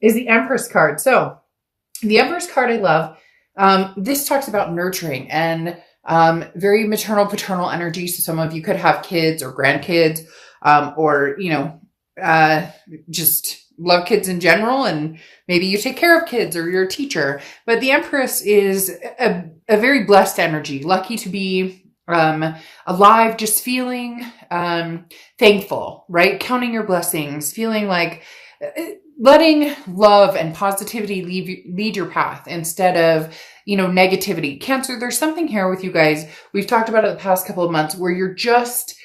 is the Empress card. So the Empress card I love. This talks about nurturing and very maternal, paternal energy. So some of you could have kids or grandkids, or, just love kids in general. And maybe you take care of kids or you're a teacher. But the Empress is a very blessed energy, lucky to be alive, just feeling thankful, right? Counting your blessings, feeling like letting love and positivity lead your path instead of, negativity. Cancer, there's something here with you guys. We've talked about it the past couple of months where you're just,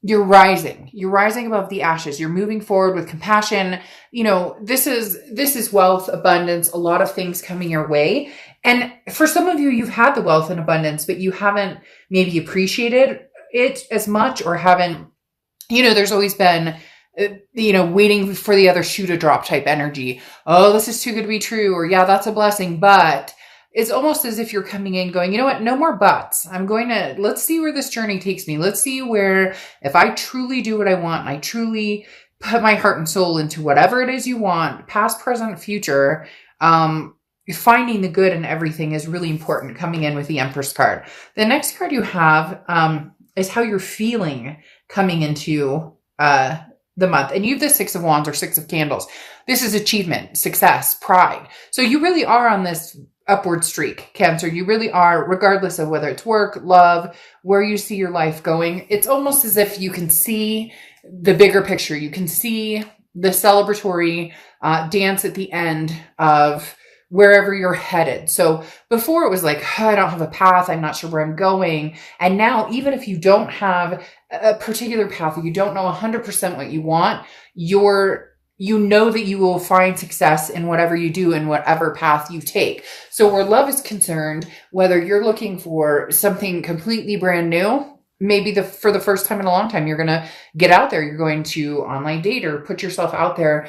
you're rising above the ashes. You're moving forward with compassion. This is wealth, abundance, a lot of things coming your way. And for some of you, you've had the wealth and abundance, but you haven't maybe appreciated it as much or haven't, there's always been, waiting for the other shoe to drop type energy. Oh, this is too good to be true. Or yeah, that's a blessing. But it's almost as if you're coming in going, you know what? No more buts. Let's see where this journey takes me. Let's see where, if I truly do what I want, and I truly put my heart and soul into whatever it is you want, past, present, future, finding the good in everything is really important coming in with the Empress card. The next card you have, is how you're feeling coming into, the month. And you have the Six of Wands or Six of Candles. This is achievement, success, pride. So you really are on this upward streak, Cancer. You really are, regardless of whether it's work, love, where you see your life going. It's almost as if you can see the bigger picture. You can see the celebratory dance at the end of wherever you're headed. So before it was like, oh, I don't have a path. I'm not sure where I'm going. And now, even if you don't have a particular path, or you don't know 100% what you want, you know that you will find success in whatever you do and whatever path you take. So where love is concerned, whether you're looking for something completely brand new, maybe for the first time in a long time, you're going to get out there, you're going to online date or put yourself out there,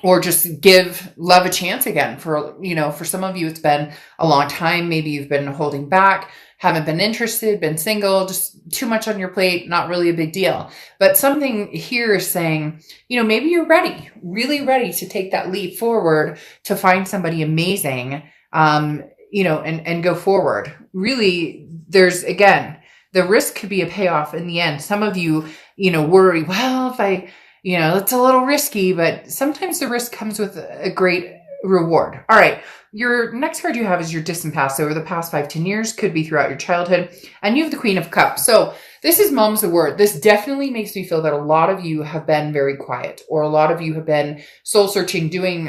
or just give love a chance again. For some of you, it's been a long time. Maybe you've been holding back, haven't been interested, been single, just too much on your plate, not really a big deal. But something here is saying, maybe you're ready, really ready to take that leap forward to find somebody amazing, and go forward. Really, there's, again, the risk could be a payoff in the end. Some of you, worry, well, if it's a little risky, but sometimes the risk comes with a great reward. All right. Your next card you have is your distant past. So over the past 5-10 years, could be throughout your childhood. And you have the Queen of Cups. So this is mom's the word. This definitely makes me feel that a lot of you have been very quiet, or a lot of you have been soul searching, doing,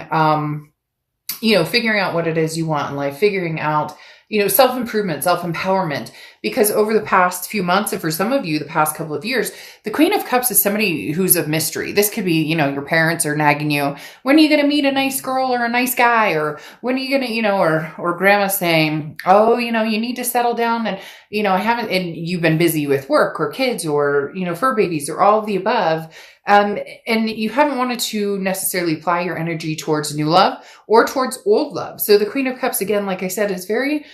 figuring out what it is you want in life, figuring out, self-improvement, self-empowerment, because over the past few months, and for some of you, the past couple of years, the Queen of Cups is somebody who's a mystery. This could be, your parents are nagging you. When are you going to meet a nice girl or a nice guy? Or when are you going to, or grandma saying, oh, you need to settle down. And, I haven't, and you've been busy with work or kids or, fur babies or all of the above. And you haven't wanted to necessarily apply your energy towards new love or towards old love. So the Queen of Cups, again, like I said, is very,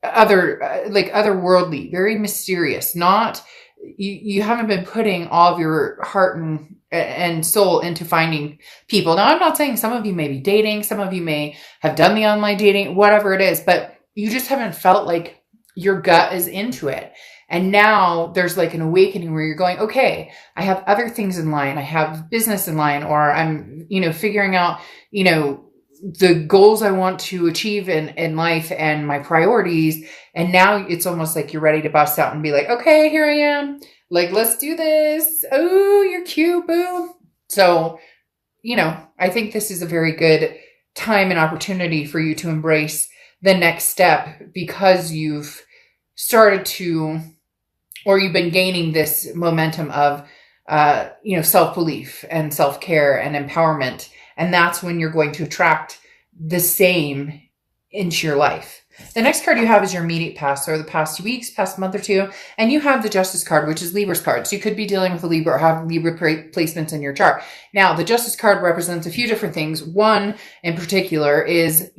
otherworldly, very mysterious. Not, you haven't been putting all of your heart and soul into finding people. Now, I'm not saying some of you may be dating, some of you may have done the online dating, whatever it is, but you just haven't felt like your gut is into it. And now there's like an awakening where you're going, okay, I have other things in line. I have business in line, or I'm, figuring out, the goals I want to achieve in life and my priorities. And now it's almost like you're ready to bust out and be like, okay, here I am. Like, let's do this. Oh, you're cute, boo. So, I think this is a very good time and opportunity for you to embrace the next step, because you've started to, or you've been gaining this momentum of, self-belief and self-care and empowerment. And that's when you're going to attract the same into your life. The next card you have is your immediate past, or the past 2 weeks, past month or two. And you have the Justice card, which is Libra's card. So you could be dealing with a Libra or have Libra placements in your chart. Now, the Justice card represents a few different things. One in particular is,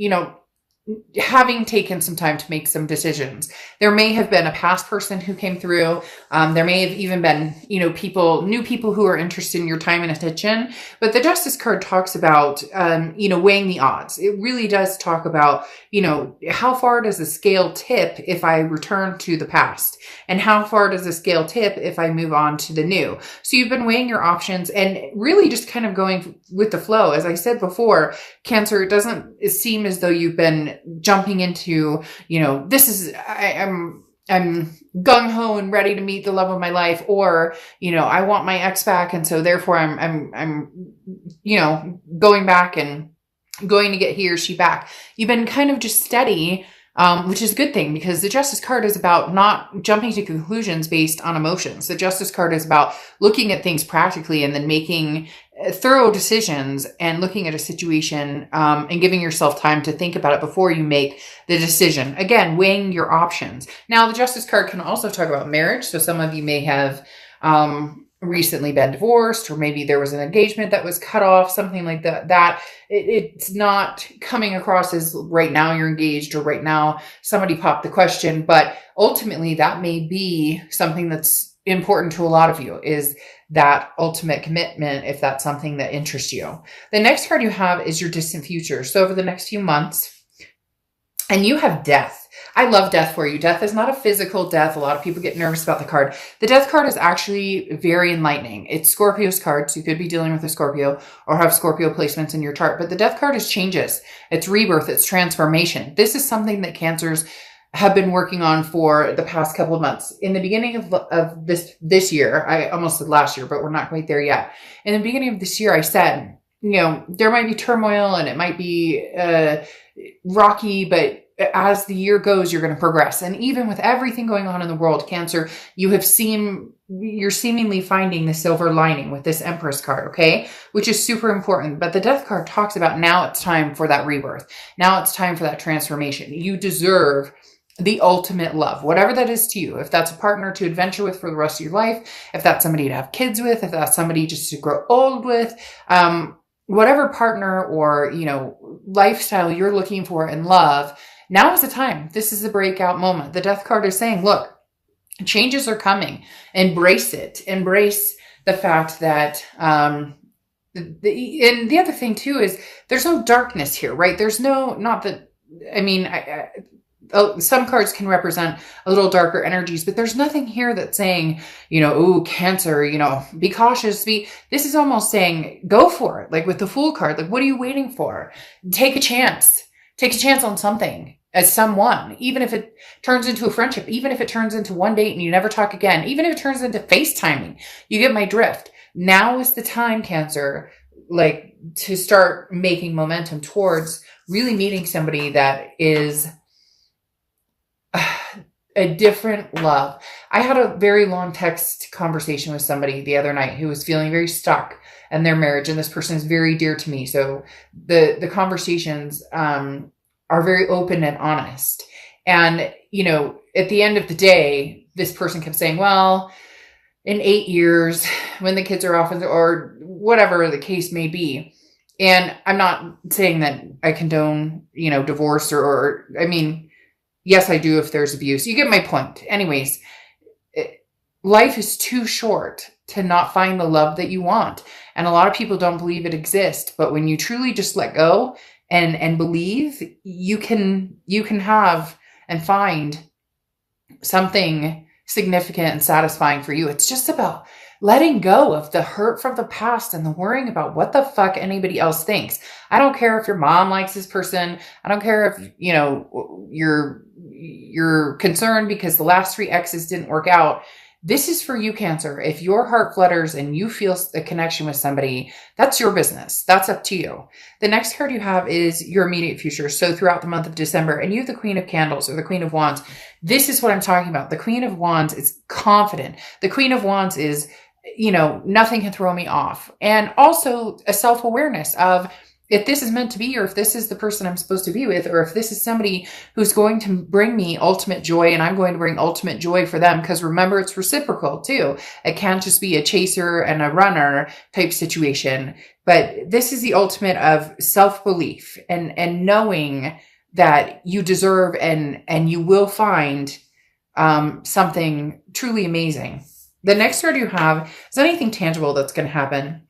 having taken some time to make some decisions. There may have been a past person who came through. There may have even been, new people who are interested in your time and attention. But the Justice card talks about, weighing the odds. It really does talk about, how far does the scale tip if I return to the past? And how far does the scale tip if I move on to the new? So you've been weighing your options and really just kind of going with the flow. As I said before, Cancer, it doesn't seem as though you've been jumping into, I'm gung-ho and ready to meet the love of my life, or, I want my ex back. And so therefore I'm going back and going to get he or she back. You've been kind of just steady, which is a good thing, because the Justice card is about not jumping to conclusions based on emotions. The Justice card is about looking at things practically and then making thorough decisions and looking at a situation, and giving yourself time to think about it before you make the decision. Again, weighing your options. Now, the Justice card can also talk about marriage. So some of you may have, recently been divorced, or maybe there was an engagement that was cut off, something like that. It's not coming across as right now you're engaged, or right now somebody popped the question, but ultimately that may be something that's important to a lot of you, is that ultimate commitment, if that's something that interests you. The next card you have is your distant future. So over the next few months, and you have death. I love death for you. Death is not a physical death. A lot of people get nervous about the card. The death card is actually very enlightening. It's Scorpio's card, so you could be dealing with a Scorpio or have Scorpio placements in your chart. But the death card is changes. It's rebirth. It's transformation. This is something that Cancers have been working on for the past couple of months. In the beginning of this year, I almost said last year, but we're not quite there yet. In the beginning of this year, I said, there might be turmoil and it might be rocky, but as the year goes, you're going to progress. And even with everything going on in the world, Cancer, you're seemingly finding the silver lining with this Empress card, okay? Which is super important. But the Death card talks about now it's time for that rebirth. Now it's time for that transformation. You deserve the ultimate love, whatever that is to you. If that's a partner to adventure with for the rest of your life, if that's somebody to have kids with, if that's somebody just to grow old with, whatever partner or, lifestyle you're looking for in love, now is the time. This is the breakout moment. The Death card is saying, look, changes are coming. Embrace it. Embrace the fact that, and the other thing too is there's no darkness here, right? There's some cards can represent a little darker energies, but there's nothing here that's saying, ooh, Cancer, be cautious. This is almost saying, go for it. Like with the Fool card, like, what are you waiting for? Take a chance. Take a chance on something as someone, even if it turns into a friendship, even if it turns into one date and you never talk again, even if it turns into FaceTiming, you get my drift. Now is the time, Cancer, like to start making momentum towards really meeting somebody that is a different love. I had a very long text conversation with somebody the other night who was feeling very stuck in their marriage, and this person is very dear to me. So the conversations are very open and honest. And, at the end of the day, this person kept saying, well, in 8 years, when the kids are off, or whatever the case may be. And I'm not saying that I condone, divorce or yes, I do if there's abuse. You get my point. Anyways, life is too short to not find the love that you want. And a lot of people don't believe it exists. But when you truly just let go and believe, you can have and find something significant and satisfying for you. It's just about letting go of the hurt from the past and the worrying about what the fuck anybody else thinks. I don't care if your mom likes this person. I don't care if, you're concerned because the last 3 exes didn't work out. This is for you, Cancer. If your heart flutters and you feel a connection with somebody, that's your business. That's up to you. The next card you have is your immediate future. So throughout the month of December, and you have the Queen of Candles or the Queen of Wands. This is what I'm talking about. The Queen of Wands is confident. The Queen of Wands is, nothing can throw me off. And also a self-awareness of, if this is meant to be, or if this is the person I'm supposed to be with, or if this is somebody who's going to bring me ultimate joy and I'm going to bring ultimate joy for them. Because remember, it's reciprocal too. It can't just be a chaser and a runner type situation. But this is the ultimate of self-belief and knowing that you deserve, and you will find something truly amazing. The next card you have is anything tangible that's going to happen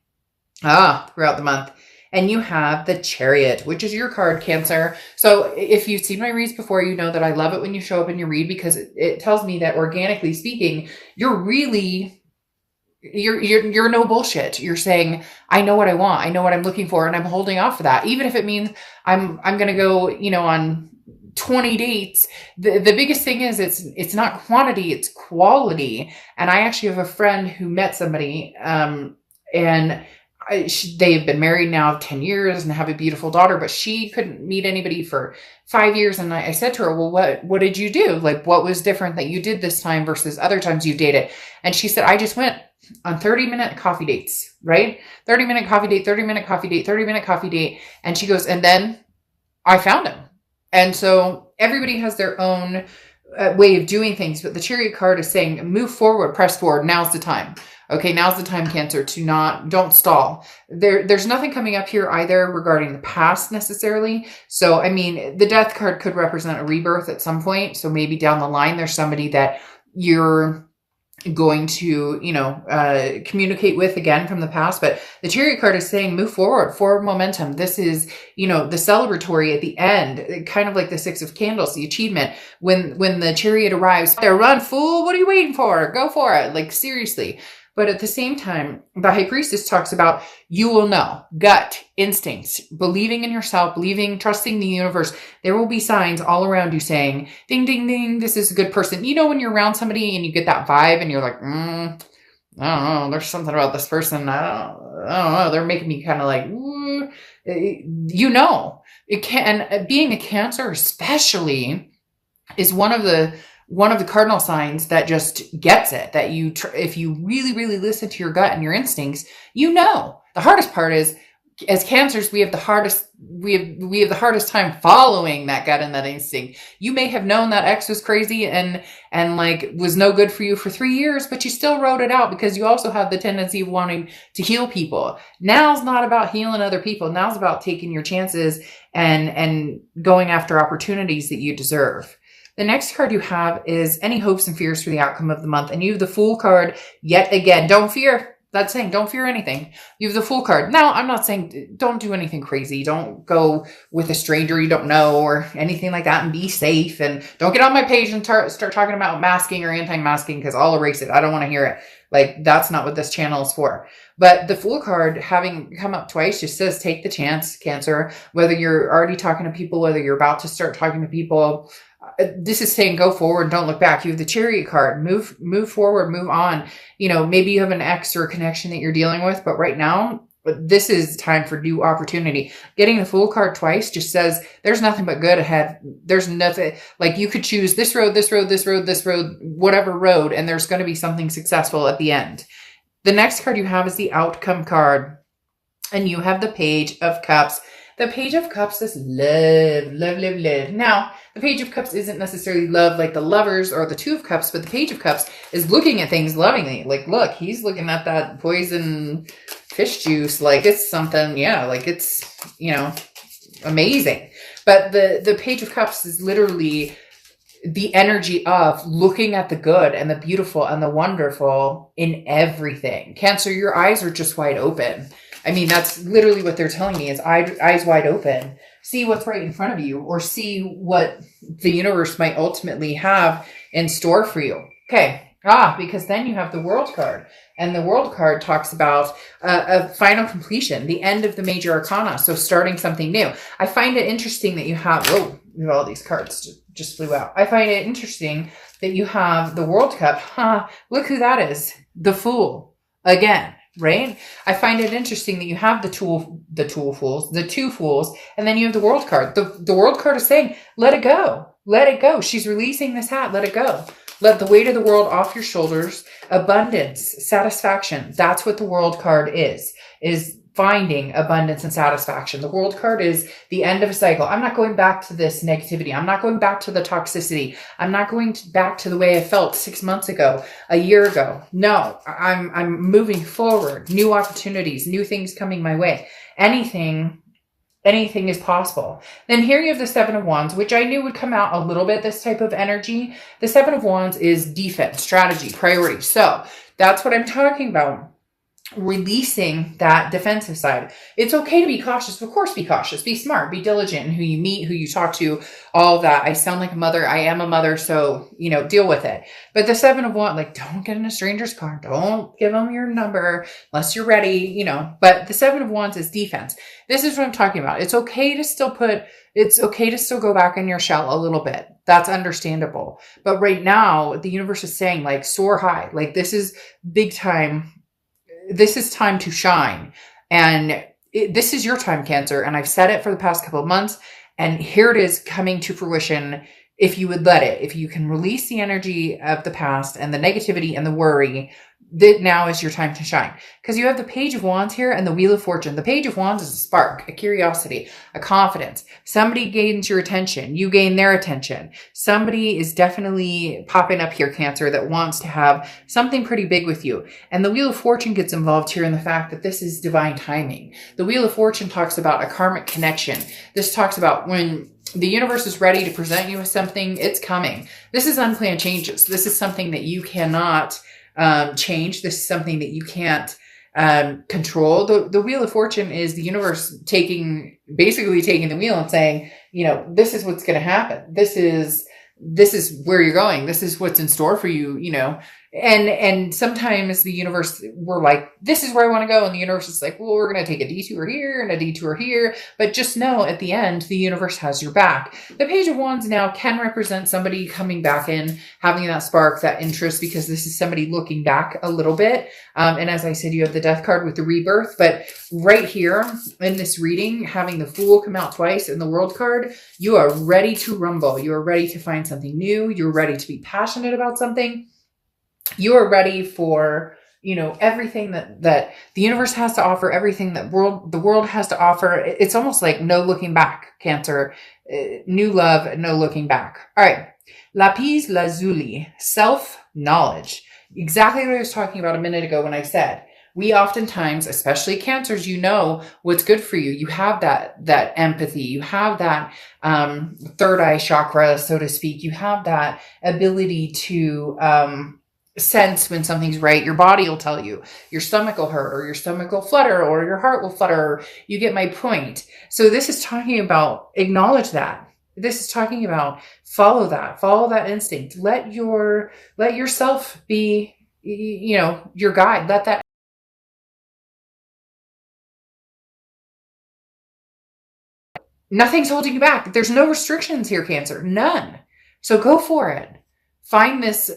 throughout the month. And you have the Chariot, which is your card, Cancer. So if you've seen my reads before, you know that I love it when you show up in your read, because it tells me that, organically speaking, you're no bullshit. You're saying, I know what I want. I know what I'm looking for, and I'm holding off for that. Even if it means I'm going to go, on 20 dates. The biggest thing is it's not quantity, it's quality. And I actually have a friend who met somebody, and they've been married now 10 years and have a beautiful daughter, but she couldn't meet anybody for 5 years. And I said to her, well, what did you do? Like, what was different that you did this time versus other times you dated? And she said, I just went on 30-minute coffee dates, right? 30-minute coffee date, 30-minute coffee date, 30-minute coffee date. And she goes, and then I found him. And so everybody has their own way of doing things, but the Chariot card is saying, move forward, press forward. Now's the time. Okay, now's the time, Cancer, don't stall. There's nothing coming up here either regarding the past necessarily. So, I mean, the Death card could represent a rebirth at some point. So maybe down the line, there's somebody that you're going to, communicate with again from the past. But the Chariot card is saying, move forward momentum. This is, the celebratory at the end, kind of like the Six of Candles, the achievement. When the Chariot arrives, there, run, fool. What are you waiting for? Go for it. Like, seriously. But at the same time, the High Priestess talks about, you will know, gut, instincts, believing in yourself, trusting the universe. There will be signs all around you saying, ding, ding, ding, this is a good person. When you're around somebody and you get that vibe and you're like, I don't know, there's something about this person. I don't know. They're making me kind of like, it can, being a Cancer especially is one of the cardinal signs that just gets it, that if you really, really listen to your gut and your instincts, The hardest part is, as Cancers, we have the hardest time following that gut and that instinct. You may have known that ex was crazy and like was no good for you for 3 years, but you still wrote it out because you also have the tendency of wanting to heal people. Now's not about healing other people. Now's about taking your chances and going after opportunities that you deserve. The next card you have is any hopes and fears for the outcome of the month. And you have the Fool card yet again. Don't fear. That's saying don't fear anything. You have the Fool card. Now, I'm not saying don't do anything crazy. Don't go with a stranger you don't know or anything like that, and be safe. And don't get on my page and start talking about masking or anti-masking, because I'll erase it. I don't want to hear it. Like, that's not what this channel is for. But the Fool card, having come up twice, just says take the chance, Cancer. Whether you're already talking to people, whether you're about to start talking to people, this is saying go forward, don't look back. You have the Chariot card. Move forward, move on. Maybe you have an ex or a connection that you're dealing with, but right now, this is time for new opportunity. Getting the Fool card twice just says there's nothing but good ahead. There's nothing, like, you could choose this road, whatever road, and there's going to be something successful at the end. The next card you have is the Outcome card, and you have the Page of Cups. The Page of Cups is love, love, love, love. Now, the Page of Cups isn't necessarily love like the Lovers or the Two of Cups, but the Page of Cups is looking at things lovingly. Like, look, he's looking at that poison fish juice like it's something, like it's, amazing. But the Page of Cups is literally the energy of looking at the good and the beautiful and the wonderful in everything. Cancer, your eyes are just wide open. I mean, that's literally what they're telling me, is eyes wide open. See what's right in front of you, or see what the universe might ultimately have in store for you. Okay. Because then you have the World card, and the World card talks about a final completion, the end of the major arcana. So starting something new. I find it interesting that you have, all these cards just flew out. I find it interesting that you have the World Cup. Look who that is. The Fool again. Right? I find it interesting that you have the two fools, and then you have the World card. The World card is saying, let it go. Let it go. She's releasing this hat. Let it go. Let the weight of the world off your shoulders. Abundance, satisfaction. That's what the World card is finding abundance and satisfaction. The World card is the end of a cycle. I'm not going back to this negativity. I'm not going back to the toxicity. I'm not going back to the way I felt 6 months ago, a year ago. No, I'm moving forward. New opportunities, new things coming my way. Anything Anything is possible. Then here you have the Seven of Wands, which I knew would come out a little bit, this type of energy. The Seven of Wands is defense, strategy, priority. So that's what I'm talking about. Releasing that defensive side. It's okay to be cautious. Of course, be cautious, be smart, be diligent in who you meet, who you talk to, all of that. I sound like a mother. I am a mother. So, deal with it. But the Seven of Wands, like, don't get in a stranger's car. Don't give them your number unless you're ready, but the Seven of Wands is defense. This is what I'm talking about. It's okay to still go back in your shell a little bit. That's understandable. But right now, the universe is saying, like, soar high. Like, this is big time. This is time to shine. And this is your time, Cancer. And I've said it for the past couple of months. And here it is coming to fruition. If you would let it, if you can release the energy of the past and the negativity and the worry, that now is your time to shine. Because you have the Page of Wands here and the Wheel of Fortune. The Page of Wands is a spark, a curiosity, a confidence. Somebody gains your attention. You gain their attention. Somebody is definitely popping up here, Cancer, that wants to have something pretty big with you. And the Wheel of Fortune gets involved here in the fact that this is divine timing. The Wheel of Fortune talks about a karmic connection. This talks about when the universe is ready to present you with something, it's coming. This is unplanned changes. This is something that you cannot change. This is something that you can't control. The Wheel of Fortune is the universe basically taking the wheel and saying, this is what's going to happen. This is where you're going. This is what's in store for you, and sometimes the universe, we're like, this is where I want to go. And the universe is like, well, we're going to take a detour here and a detour here. But just know at the end, the universe has your back. The Page of Wands now can represent somebody coming back in, having that spark, that interest, because this is somebody looking back a little bit. And as I said, you have the Death card with the rebirth. But right here in this reading, having the Fool come out twice and the World card, you are ready to rumble. You are ready to find something new. You're ready to be passionate about something. You are ready for, everything that the universe has to offer, everything that the world has to offer. It's almost like no looking back, Cancer. New love, no looking back. All right. Lapis lazuli, self-knowledge. Exactly what I was talking about a minute ago when I said, we oftentimes, especially Cancers, what's good for you. You have that empathy. You have that third eye chakra, so to speak. You have that ability to sense when something's right. Your body will tell you. Your stomach will hurt, or your stomach will flutter, or your heart will flutter. You get my point. So this is talking about acknowledge that. This is talking about follow that instinct. Let yourself be, your guide. Let that. Nothing's holding you back. There's no restrictions here, Cancer. None. So go for it. Find this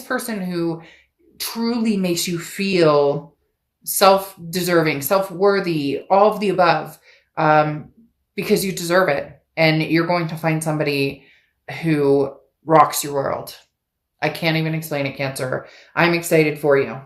person who truly makes you feel self-deserving, self-worthy, all of the above, because you deserve it. And you're going to find somebody who rocks your world. I can't even explain it, Cancer. I'm excited for you.